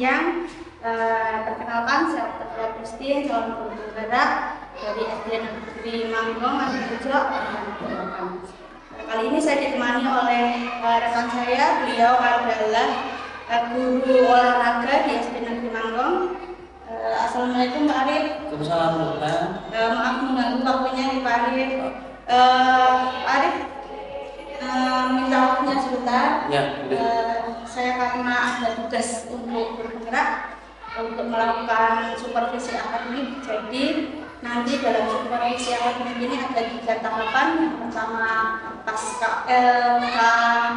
siang. Perkenalkan, saya Dr. Christine, calon guru penggerak dari SD Negeri Manggong, Arjo. Kali ini saya ditemani oleh rekan saya. Beliau adalah guru olahraga di SD Negeri Manggong. Assalamualaikum Pak Arif. Waalaikumsalam. Maaf mengganggu waktunya nih Pak Arif. Pak Arif, minta waktunya sebentar. Ya, saya karena ada tugas untuk bergerak untuk melakukan supervisi akademik. Jadi nanti dalam supervisi akademik ini ada 3 tahapan. Yang pertama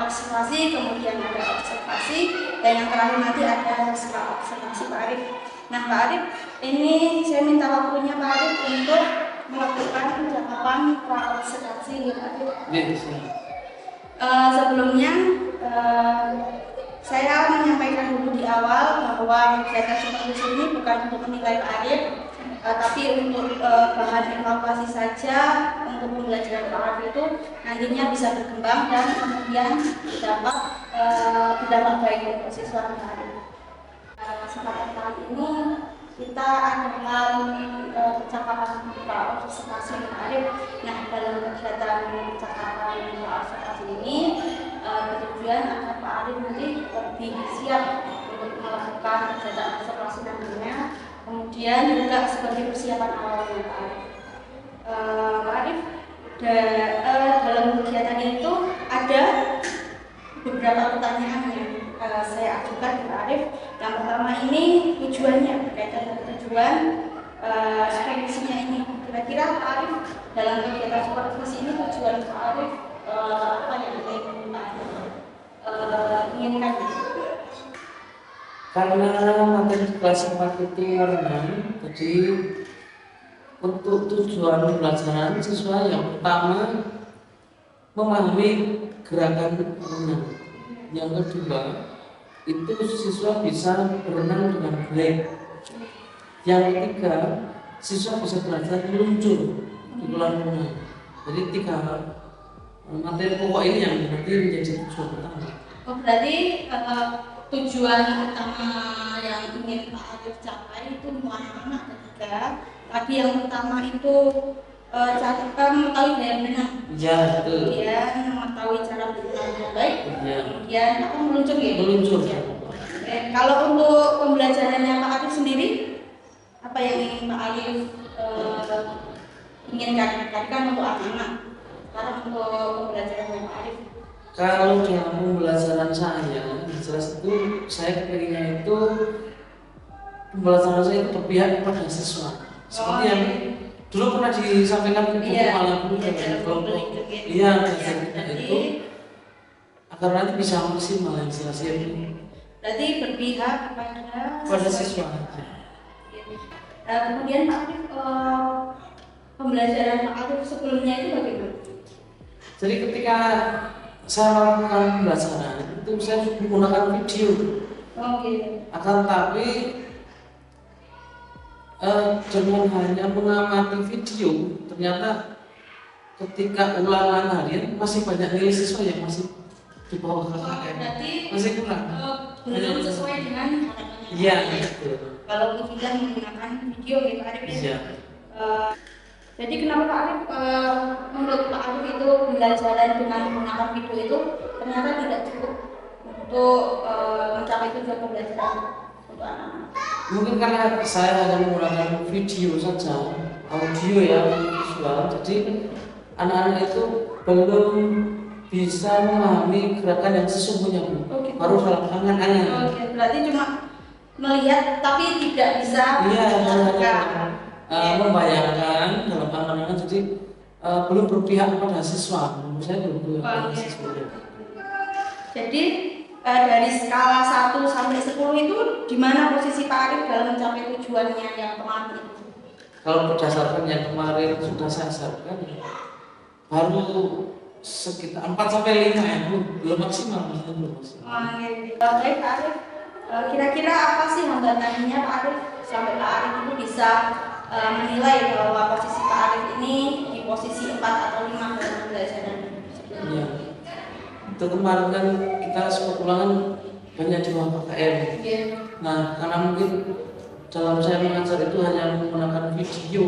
observasi, kemudian ada observasi, dan yang terakhir nanti ada observasi Pak Arif. Nah Pak Arif, ini saya minta waktunya Pak Arif untuk melakukan tahapan pra-observasi ya Pak Arif. Sebelumnya saya menyampaikan dulu di awal bahwa kegiatan supervisi ini bukan untuk menilai Pak Arif, tapi untuk bahan evaluasi saja untuk pembelajaran Pak Arif itu nantinya bisa berkembang dan kemudian berdampak baik untuk siswa Pak Arif. Kesempatan kali ini kita akan percakapan pra-observasi Pak Arif. Nah, dalam kegiatan percakapan pra-observasi ini bertujuan agar Pak Arif nanti lebih siap untuk melakukan kegiatan observasi nantinya, kemudian juga sebagai persiapan awalnya Pak Arif. Pak Arif, dalam kegiatan itu ada beberapa pertanyaan yang saya ajukan ke Pak Arif. Yang pertama ini tujuannya, berkaitan dengan tujuan supervisinya ini. Kira-kira Pak Arif dalam kegiatan supervisi ini tujuan Pak Arif apa yang ingin Pak Arif inginkan? Karena materi kelas 4 itu renang, jadi untuk tujuan pembelajaran siswa yang pertama memahami gerakan renang. Yang kedua itu siswa bisa berenang dengan baik. Yang ketiga siswa bisa belajar meluncur di kolam renang. Jadi 3 materi pokok ini yang nanti menjadi tujuan utama. Oh, berarti tujuan utama yang ingin Pak Arif capai itu anak-anak ada 3. Tadi yang pertama itu mengetahui gaya berenang. Ya, betul. Kemudian mengetahui cara berenang dengan baik. Ya. Kemudian meluncur ya. Meluncur. Ya. Kalau untuk pembelajarannya Pak Arif sendiri, apa yang ingin Pak Arif inginkan? Tadi kan untuk anak-anak. Sekarang untuk pembelajarannya Pak Arif. Kalau dalam pembelajaran saya, jelas itu saya kepinginnya itu pembelajaran saya itu berpihak kepada siswa. Seperti yang dulu pernah disampaikan di buku malam kelompok. Iya, itu agar nanti bisa maksimal yang selesai ini. Berarti berpihak kepada siswa. Kemudian Pak Arif, pembelajaran Pak Arif sebelumnya itu bagaimana? Jadi ketika saya melakukan pembelajaran itu saya menggunakan video. Akan tapi dengan hanya mengamati video, ternyata ketika ulangan harian masih banyak nilai siswa yang masih di bawah KKM. Masih kurang. Belum sesuai dengan harapannya. Iya, betul. Kalau tidak menggunakan video ya Pak Arif. Iya. Jadi kenapa Pak Arif, menurut Pak Arif itu pembelajaran dengan menggunakan video itu ternyata tidak cukup untuk mencapai tujuan pembelajaran untuk anak-anak? Mungkin karena saya hanya menggunakan video saja, audio ya, visual, jadi anak-anak itu belum bisa memahami gerakan yang sesungguhnya, baru dalam angan-angan. Berarti cuma melihat tapi tidak bisa membayangkan dalam angan-angan, jadi belum berpihak kepada siswa. Menurut saya belum berpihak kepada siswa. Jadi dari skala 1 sampai 10 itu di mana posisi Pak Arif dalam mencapai tujuannya yang kemarin itu? Kalau berdasarkan yang kemarin sudah saya sampaikan, baru sekitar 4 sampai 5 ya, belum maksimal. Baik Pak Arif, kira-kira apa sih hambatannya Pak Arif sampai Pak Arif itu bisa menilai bahwa posisi Pak Arif ini di posisi 4 atau 5 dalam pembelajaran? Iya. Itu kemarin kan kita sekolah ulangan banyak di bawah KKM. Nah, karena mungkin dalam saya mengajar itu hanya menggunakan video,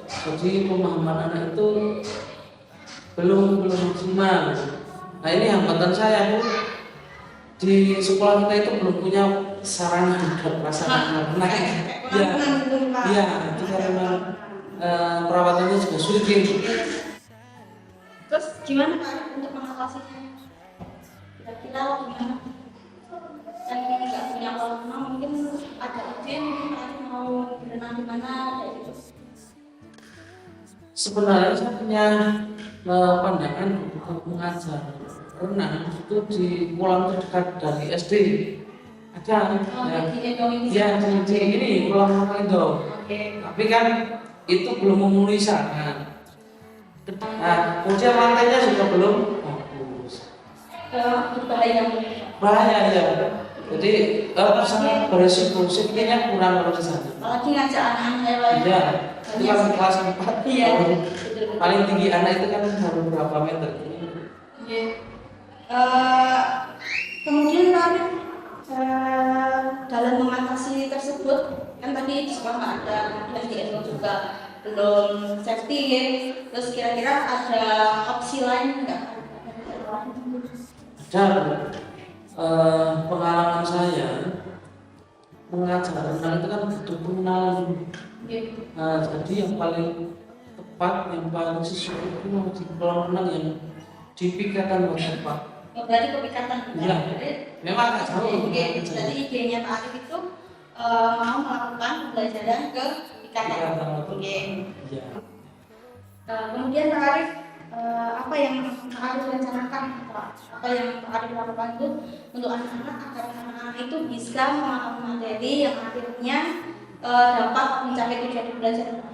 jadi pemahaman anak itu belum maksimal. Nah, ini hambatan saya, Bu. Di sekolah kita itu belum punya sarana dan prasarana anak. Ya, itu karena perawatannya juga sulit. Terus gimana Pak untuk mengatasinya? Kira-kira gimana? Yang ini nggak punya kolam renang, mungkin ada ide mungkin Pak Arif mau berenang di mana kayak gitu. Sebenarnya saya punya pandangan untuk mengajar renang itu di kolam terdekat dari SD. Ada ya di ini kolam renang itu. Tapi kan itu belum memenuhi syarat. Nah, kemudian lantainya juga belum bagus. Bahaya ya. Jadi sangat beresiko, safety-nya kurang kalau di sana. Apalagi ngajak anak-anak Iya, itu kan kelas 4. Iya. Paling tinggi anak itu kan baru berapa meter? Iya. Kemudian Pak, dalam mengatasi tersebut kan tadi di sekolah nggak ada, kemudian di Endo juga belum safety ya. Terus kira-kira ada opsi lain nggak? Ada pengalaman saya mengajar renang itu kan butuh pengenalan. Jadi yang paling tepat, yang paling sesuai itu di kolam renang yang di Pikatan Pak. Berarti kepikatan. Iya. Memang agak jauh. Jadi idenya Pak Arif itu mau melakukan pembelajaran ke Pikatan. Oke. Iya. Kemudian Pak Arif, apa yang Pak Arif rencanakan, apa yang Pak Arif lakukan itu untuk anak-anak agar anak-anak itu bisa memahami materi yang akhirnya dapat mencapai tujuan belajar.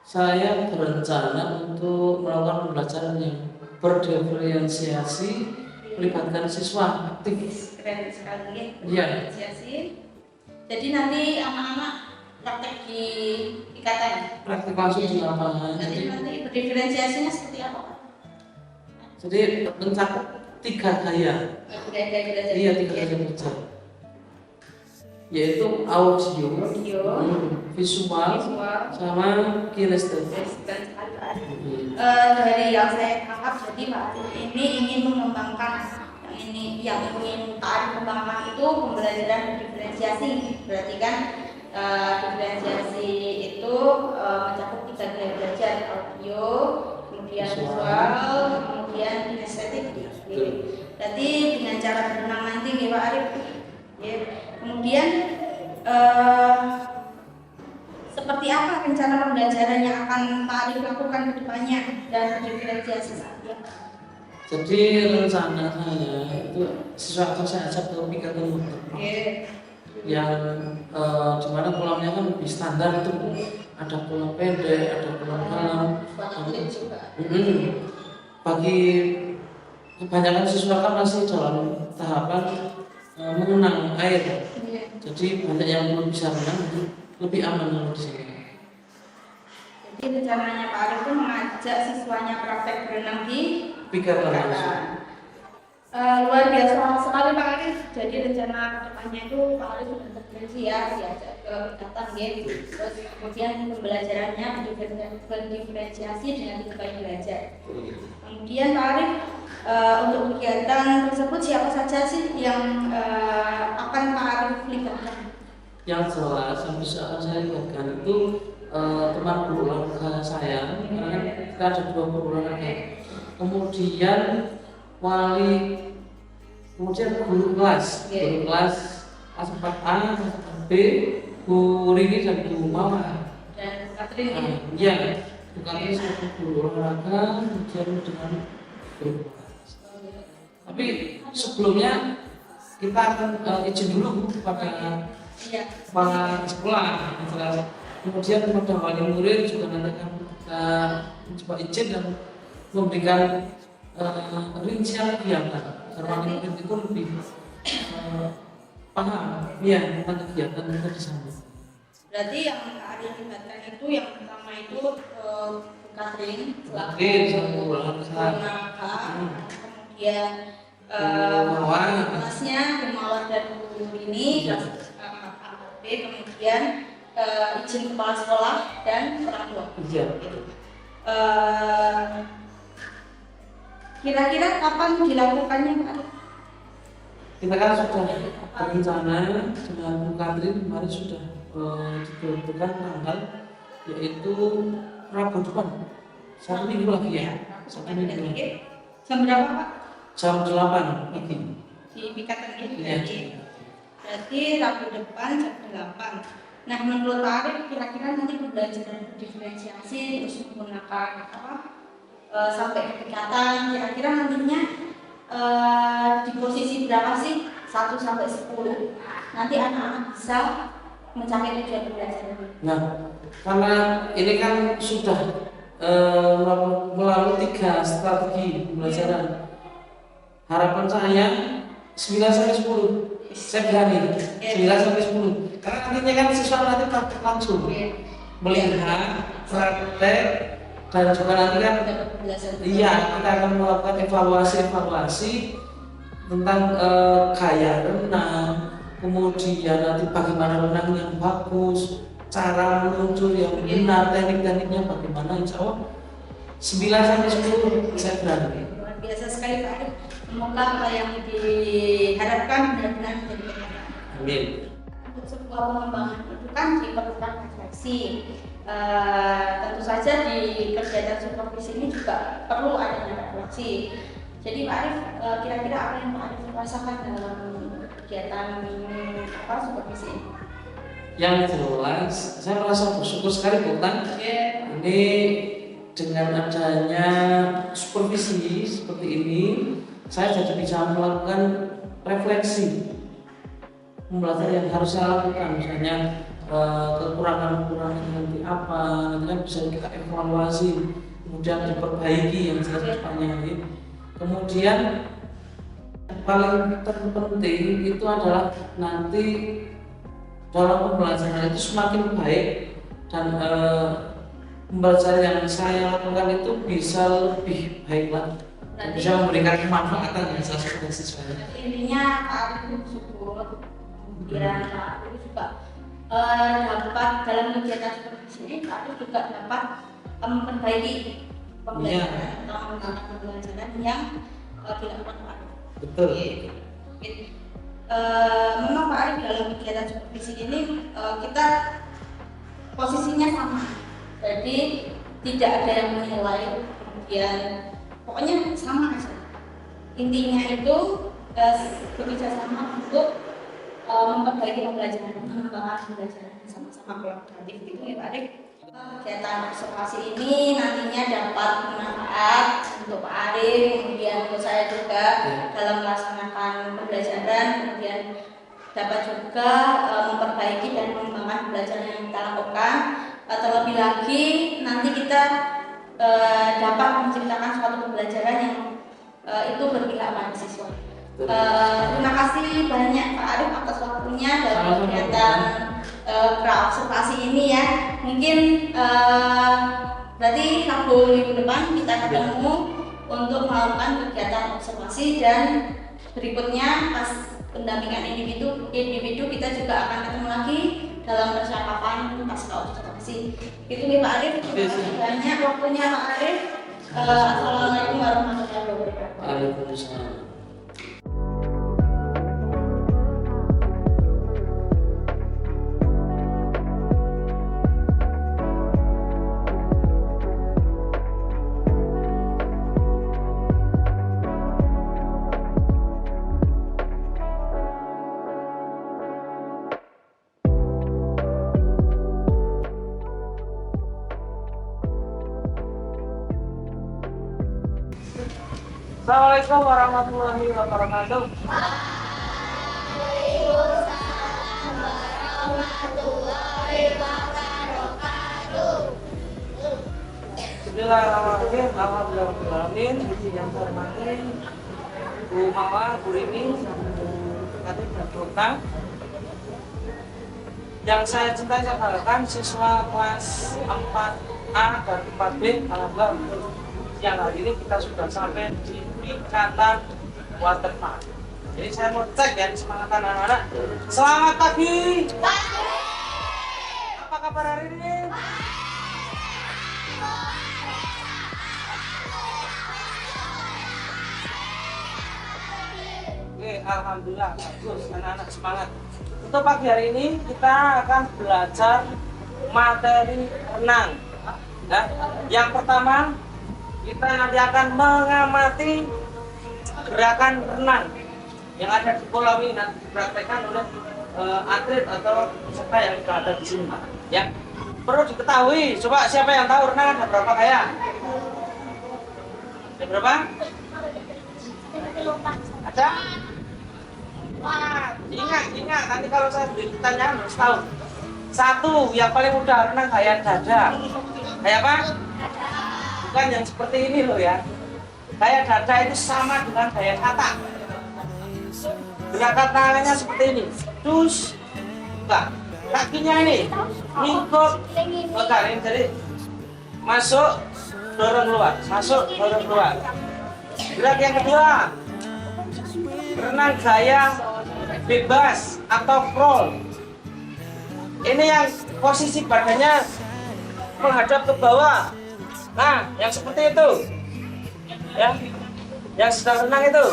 Saya berencana untuk melakukan pembelajaran yang berdiferensiasi, melibatkan siswa aktif. Keren sekali ya. Iya. Diferensiasi. Jadi nanti anak-anak praktek di IKTN. Praktik langsung di lapangan. Jadi nanti berdiferensiasinya seperti apa? Jadi mencakup 3 gaya. Iya, 3 gaya belajar. Yaitu audio, visual, sama kinestetik. Dari yang saya tangkap, jadi Pak Arif ini ingin mengembangkan yang ingin Pak Arif kembangkan itu pembelajaran diferensiasi. Berarti kan diferensiasi itu mencakup 3 gaya belajar, audio, kemudian visual, kemudian kinestetik. Berarti dengan cara berenang nanti nih Pak Arif. Kemudian seperti apa rencana pembelajaran yang akan Pak Arif lakukan ke depannya dan diferensiasi saja? Jadi rencana saya itu sesuatu saya ajak ke Pikatan yang dimana kolamnya kan lebih standar itu, ada kolam pendek, ada kolam dalam. Bagi kebanyakan siswa kan masih dalam tahapan mengenal air. Jadi banyak yang belum bisa renang, lebih aman kalau di sini. Jadi rencananya Pak Arif itu mengajak siswanya praktek berenang di Pikatan. Luar biasa sekali Pak Arif. Jadi rencana kedepannya itu Pak Arif sudah terprediksi ya, diajak ke Pikatan gitu. Terus kemudian pembelajarannya berdiferensiasi dengan 3 gaya belajar. Kemudian Pak Arif, untuk kegiatan tersebut siapa saja sih yang akan Pak Arif libatkan? Yang jelas yang bisa saya lihatkan itu teman guru olahraga saya, karena kita ada 2 guru olahraga. Kemudian wali, kemudian guru kelas kelas 4A, 4B, Bu Rini dan Bu Mawar. Dan Katrin. Iya, Bu Katrin sebagai guru olahraga, kemudian dengan guru kelas. Tapi sebelumnya kita akan izin dulu kepada kepala sekolah, kemudian kepada wali murid juga nanti akan kita coba izin dan memberikan rincian kegiatan agar wali murid itu lebih paham ya tentang kegiatan kita di sana. Berarti yang ada libatkan itu yang pertama itu Katrin selaku olahraga, kemudian Kelasnya Mawar dan Bu ini kelas 4B, kemudian izin kepala sekolah dan orang tua. Iya. Kira-kira kapan dilakukannya Pak Arif? Kita kan sudah berencana dengan Bu Katrin kemarin sudah ditentukan tanggal, yaitu Rabu depan, 1 minggu lagi ya. 1 minggu lagi. Jam berapa Pak? Jam 8 pagi. Di Pikatan ya? Iya. Berarti Rabu depan jam 8. Nah, menurut Pak Arif kira-kira nanti pembelajaran diferensiasi terus menggunakan sampai kegiatan, kira-kira nantinya di posisi berapa sih? 1 sampai 10. Nanti anak-anak bisa mencapai tujuan pembelajaran. Nah, karena ini kan sudah melalui 3 strategi pembelajaran. Harapan saya 9 sampai 10. Saya berani 9 sampai 10. Karena nantinya kan siswa nanti praktek langsung melihat praktek dan juga nanti kan kita akan melakukan evaluasi tentang gaya renang, kemudian nanti bagaimana renang yang bagus, cara meluncur yang benar, teknik-tekniknya bagaimana. Insya Allah 9 sampai 10 saya berani. Luar biasa sekali Pak Arif. Semoga apa yang diharapkan benar-benar menjadi kenyataan. Amin. Untuk sebuah pengembangan itu kan diperlukan refleksi. Tentu saja di kegiatan supervisi ini juga perlu adanya refleksi. Jadi Pak Arif, kira-kira apa yang Pak Arif rasakan dalam kegiatan supervisi ini? Yang jelas, saya merasa bersyukur sekali Bukan. Ini dengan adanya supervisi seperti ini, saya jadi bisa melakukan refleksi pembelajaran yang harus saya lakukan, misalnya kekurangan-kekurangan nanti apa, nanti kan bisa kita evaluasi, kemudian diperbaiki yang jelas depannya ini. Kemudian paling terpenting itu adalah nanti dalam pembelajaran itu semakin baik dan pembelajaran yang saya lakukan itu bisa lebih baik lagi. Bisa memberikan kemanfaatan yang saya suka siswa. Intinya Pak Arif bersyukur, kemudian Pak Arif juga dapat dalam kegiatan seperti ini, Pak Arif juga dapat memperbaiki pembelajaran yang dilakukan Pak Arif. Betul. Memang Pak Arif dalam kegiatan supervisi ini kita posisinya sama, jadi tidak ada yang menilai, kemudian pokoknya sama aja. Intinya itu bekerja sama untuk memperbaiki pembelajaran, mengembangkan pembelajaran sama-sama kolaboratif gitu ya Pak Arif. Kegiatan observasi ini nantinya dapat bermanfaat untuk Pak Arif, kemudian untuk saya juga dalam melaksanakan pembelajaran, kemudian dapat juga memperbaiki dan mengembangkan pembelajaran yang kita lakukan. Terlebih lagi nanti kita dapat menciptakan suatu pembelajaran yang itu berpihak pada siswa. Terima kasih banyak Pak Arif atas waktunya dalam kegiatan pra-observasi ini ya. Mungkin berarti Rabu minggu depan kita ketemu untuk melakukan kegiatan observasi, dan berikutnya pas pendampingan individu kita juga akan ketemu lagi dalam percakapan pasca observasi. Itu nih Pak Arif, terima kasih banyak waktunya Pak Arif. Assalamualaikum warahmatullahi wabarakatuh. Waalaikumsalam. Assalamualaikum warahmatullahi wabarakatuh. Waalaikumsalam warahmatullahi wabarakatuh. Bismillahirrahmanirrahim. Alhamdulillahirrahmanirrahim. Yang saya hormati Bu Mawar, Bu Rini, Katrin dan Sultan. Yang saya cintai saya banggakan siswa kelas 4A dan 4B. Alhamdulillah, yang hari ini kita sudah sampai di tingkatan waterpark. Jadi saya mau cek ya semangat anak-anak. Selamat pagi. Apa kabar hari ini? Oke, alhamdulillah bagus, anak-anak semangat. Untuk pagi hari ini kita akan belajar materi renang. Nah, yang pertama kita nanti akan mengamati gerakan renang yang ada di kolam ini nanti dipraktekkan oleh atlet atau peserta yang ada di sini. Ya, perlu diketahui. Coba siapa yang tahu renang ada berapa gaya? Ada berapa? Ada? Wah, ingat. Nanti kalau saya beri pertanyaan harus tahu. Satu, yang paling mudah renang gaya dada. Gaya apa? Bukan yang seperti ini loh ya. Gaya dada itu sama dengan gaya kata. Gerakan tangannya seperti ini. Dus, enggak. Kakinya ini ngikut ini jadi masuk, dorong keluar, masuk, dorong keluar. Gerak yang kedua, renang gaya bebas atau crawl. Ini yang posisi badannya menghadap ke bawah. Nah, yang seperti itu, ya, yang sedang renang itu.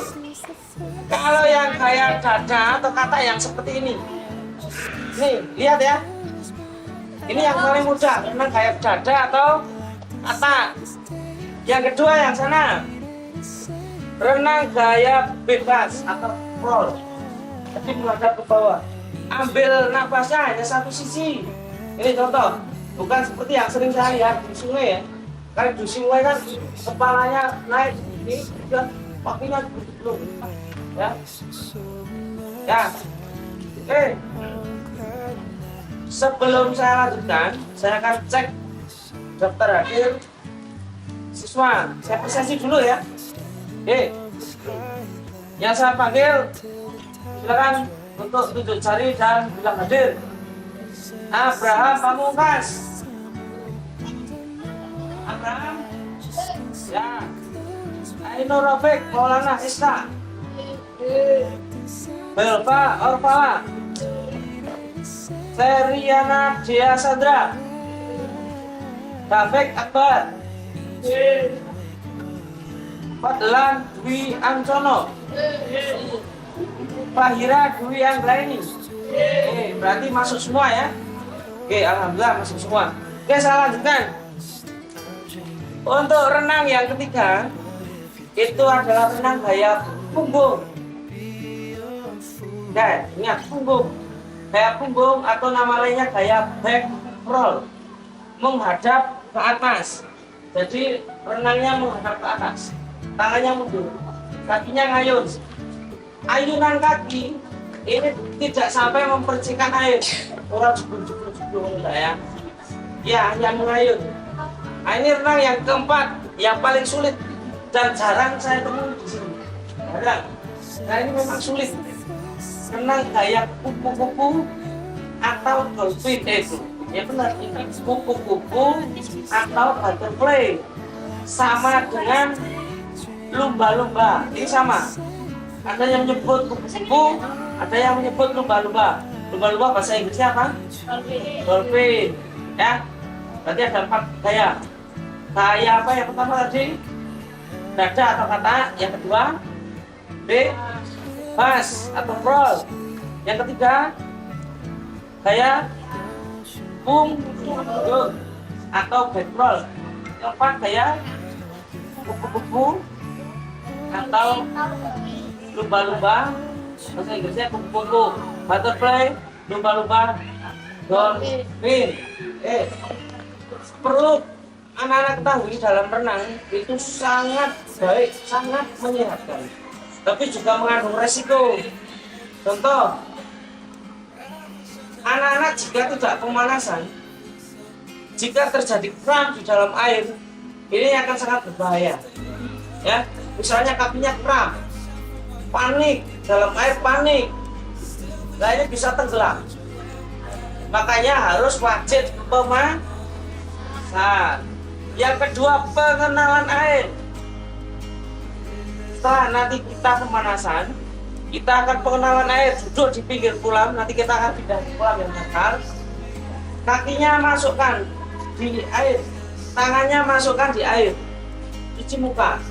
Kalau yang gaya dada atau kata yang seperti ini, nih lihat ya. Ini yang paling mudah, renang gaya dada atau kata. Yang kedua yang sana, renang gaya bebas atau crawl. Jadi menghadap ke bawah. Ambil napasnya hanya satu sisi. Ini contoh, bukan seperti yang sering saya lihat di sungai ya. Kalau di sungai kan kepalanya naik, ini juga kakinya belum. Ya, ya. Oke. Sebelum saya lanjutkan, saya akan cek daftar hadir siswa. Saya persesi dulu ya. Oke. Yang saya panggil, silakan untuk tunjuk jari dan bilang hadir. Abraham Pamungkas. Abraham. Ya. Ainur Rafiq Maulana Ista. Belva Orpala. Seriana Dia Sandra. Taufik Akbar. Fadlan Dwi Ancono. Fahira Dwi Anggraini. Berarti masuk semua ya. Oke, alhamdulillah masuk semua. Oke, saya lanjutkan. Untuk renang yang ketiga, itu adalah renang gaya punggung. Nah, ingat punggung. Gaya punggung atau nama lainnya gaya back roll. Menghadap ke atas. Jadi renangnya menghadap ke atas. Tangannya mundur. Kakinya ngayun. Ayunan kaki ini tidak sampai mempercikan air. Orang jebul ya. Ya, hanya mengayun. Nah, ini renang yang keempat, yang paling sulit dan jarang saya temui di sini. Jarang. Nah, ini memang sulit. Renang gaya kupu-kupu atau dolphin itu. Ya benar, ini kupu-kupu atau butterfly. Sama dengan lumba-lumba. Ini sama. Ada yang menyebut kupu-kupu, ada yang menyebut lumba-lumba. Lumba-lumba bahasa Inggrisnya apa? Dolphin. Ya. Berarti ada 4 gaya. Gaya apa yang pertama tadi? Dada atau kata. Yang kedua, bebas atau crawl. Yang ketiga, gaya punggung atau back roll. Yang keempat, gaya kupu-kupu atau lumba-lumba. Bahasa Inggrisnya kupu-kupu, butterfly, lumba-lumba, dolphin. Perlu anak-anak ketahui dalam renang itu sangat baik, sangat menyehatkan, tapi juga mengandung resiko. Contoh, anak-anak jika tidak pemanasan, jika terjadi kram di dalam air, ini akan sangat berbahaya. Ya, misalnya kakinya kram, panik dalam air, panik, nah ini bisa tenggelam. Makanya harus wajib pemanasan. Yang kedua, pengenalan air. setelah nanti kita pemanasan, kita akan pengenalan air, duduk di pinggir kolam. Nanti kita akan pindah ke kolam yang dangkal. Kakinya masukkan di air, tangannya masukkan di air, cuci muka.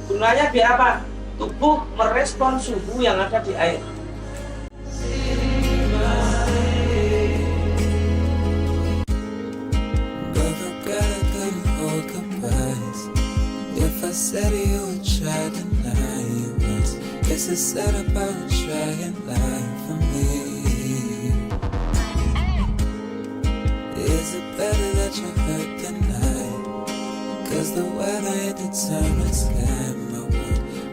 Gunanya biar apa? Tubuh merespon suhu yang ada di air. Said you would try deny it was. Guess it's sad about trying life for me. Is it better that you hurt tonight? Cause the weather determines my world.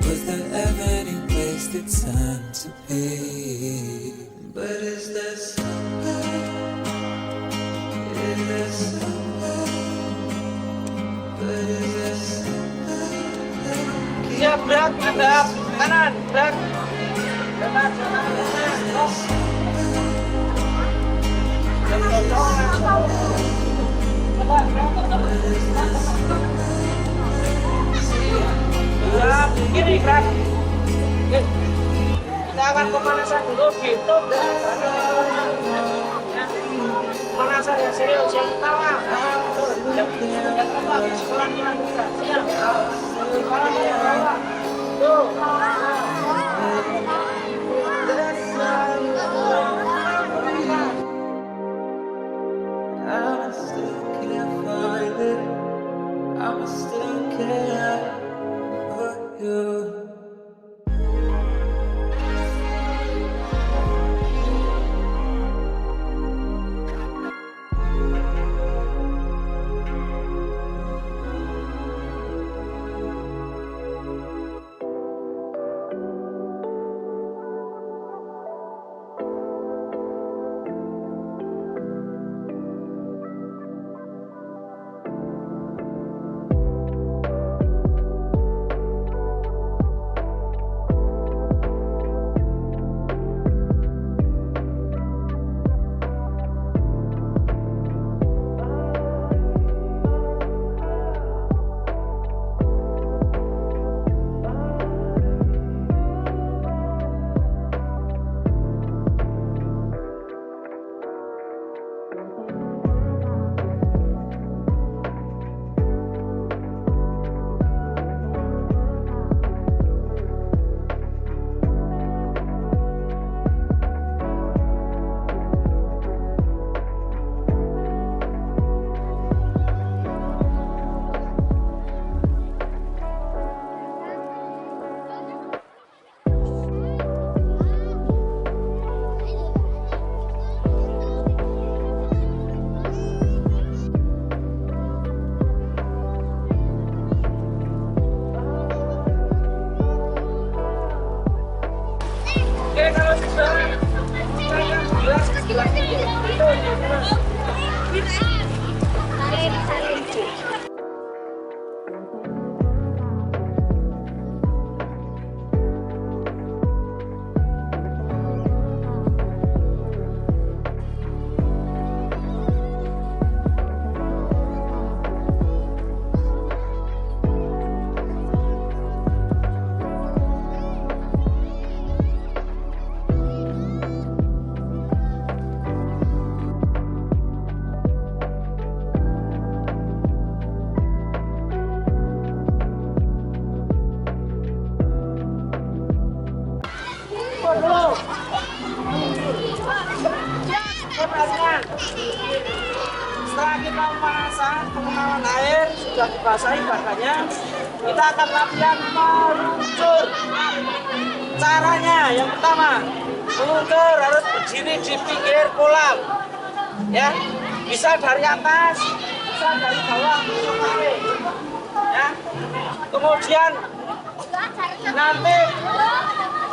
Was there ever any wasted time to be? But is there somewhere? Is there somewhere? But is there somewhere? Siap, gerak, hadap, kanan, gerak. Kanan, gerak, kiri, gerak. Kita akan pemanasan dulu, gitu. Pemanasan yang serius, yang pertama. Yang kedua, pelan-pelan gerak. Siap. I still can't find it. I still care for you. Setelah kita pemanasan, pengenalan air sudah dibasahi badannya, kita akan latihan meluncur. Caranya yang pertama, meluncur harus berdiri di pinggir kolam, ya. Bisa dari atas, bisa dari bawah, ya. Kemudian nanti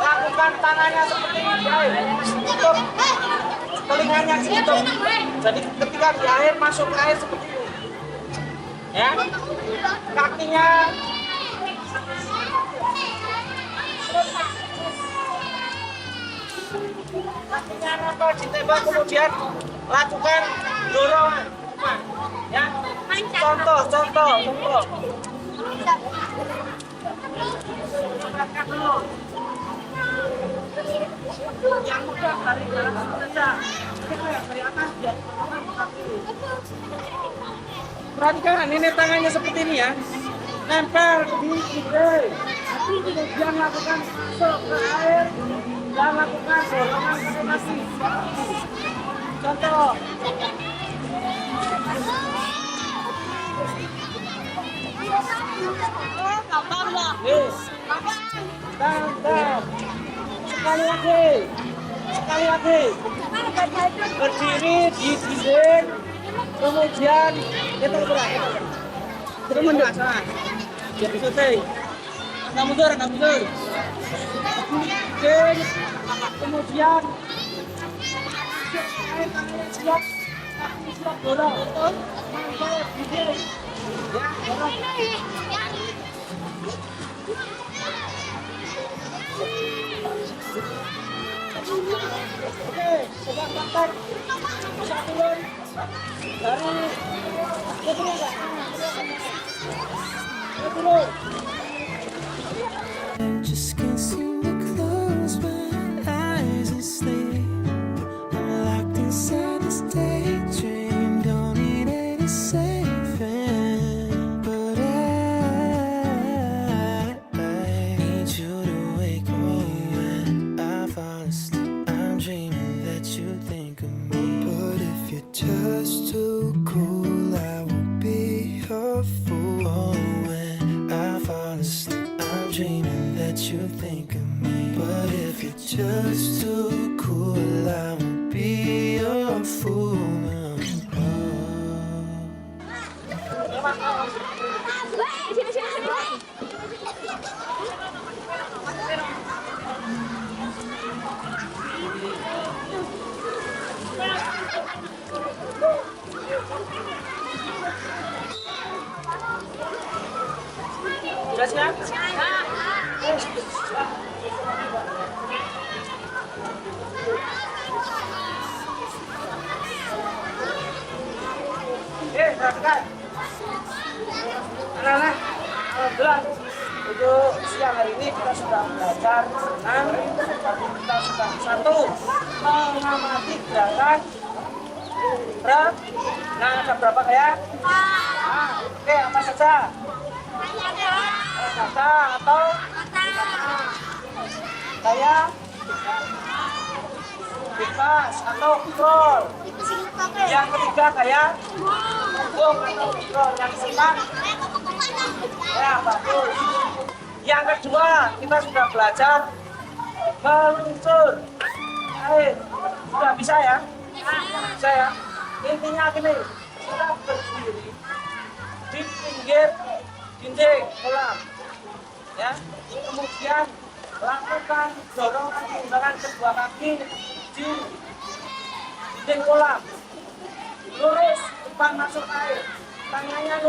lakukan tangannya seperti ini, tutup telinganya ditutup. Jadi ketika di air masuk ke air seperti ini, ya. Kakinya nempel di tembok, kemudian lakukan dorongan, ya. Contoh. Yang mudah dari belakang saja. Kita yang dari atas biar perhatikan, ini tangannya seperti ini ya. Nempel di ide. Kemudian lakukan masuk ke air dan lakukan dorongan ke kaki. Contoh. Yes. Dan. Sekali lagi. Berdiri di dinding, kemudian kita gerak. Terus mundur. Jadi selesai. Angkat mundur. Dinding, kemudian siap dorong. Mantap, dinding. Ya, dorong. Oke, coba praktek. Bisa turun dari turun. Just can't seem to close my eyes and sleep. I'm locked inside this daydream. Don't need any saving, but I need you to wake me when I fall asleep. I'm dreaming that you think of me. But if you're just too cool, I won't be your fool. Oh, when I fall asleep, I'm dreaming that you think of me. But if you're just too cool, I won't be your fool. Sudah siap? Perhatikan. Anak-anak, alhamdulillah untuk siang hari ini kita sudah belajar tentang kita sudah satu mengamati gerakan nah ada berapa kayak? Oke, apa saja? Kata atau kayak bebas atau scroll. Yang ketiga kayak punggung atau scroll. Yang keempat ya bagus. Yang kedua kita sudah belajar meluncur. Sudah bisa ya? Bisa ya? Intinya gini, kita berdiri di pinggir dinding kolam, ya. Kemudian lakukan dorongan menggunakan kedua kaki di dinding kolam, lurus depan masuk air, tangannya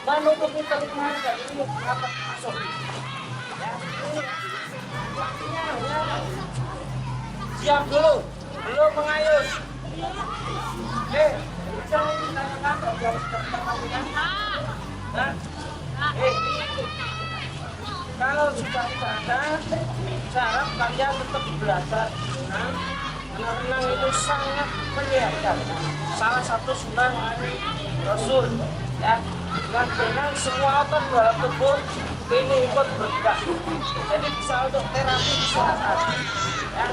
menutupi telinga dari atas masuk. Ya, ini kakinya ya. Diam dulu, belum mengayun. Jangan ditanyakan kalau pertandingan. Nah, kalau sudah tidak ada, saya harap kalian tetap belajar renang. Renang itu sangat menyehatkan. Salah satu sunnah Rasul, ya. Dengan berenang semua otot dalam tubuh ini ikut bergerak. Jadi bisa untuk terapi kesehatan. Ya.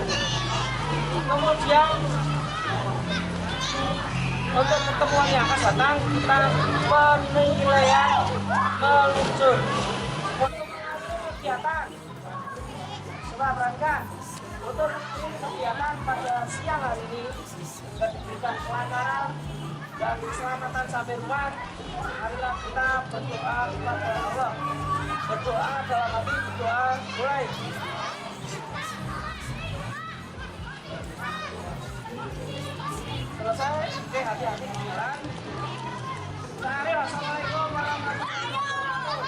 Kemudian untuk pertemuan yang akan datang kita penilaian meluncur. Untuk kegiatan, coba perhatikan. Untuk kegiatan pada siang hari ini kita diberikan kelancaran dan keselamatan sampai rumah. Marilah kita berdoa kepada Allah. Berdoa dalam hati, berdoa mulai. Selesai, oke, hati-hati di jalan. Assalamualaikum warahmatullahi wabarakatuh.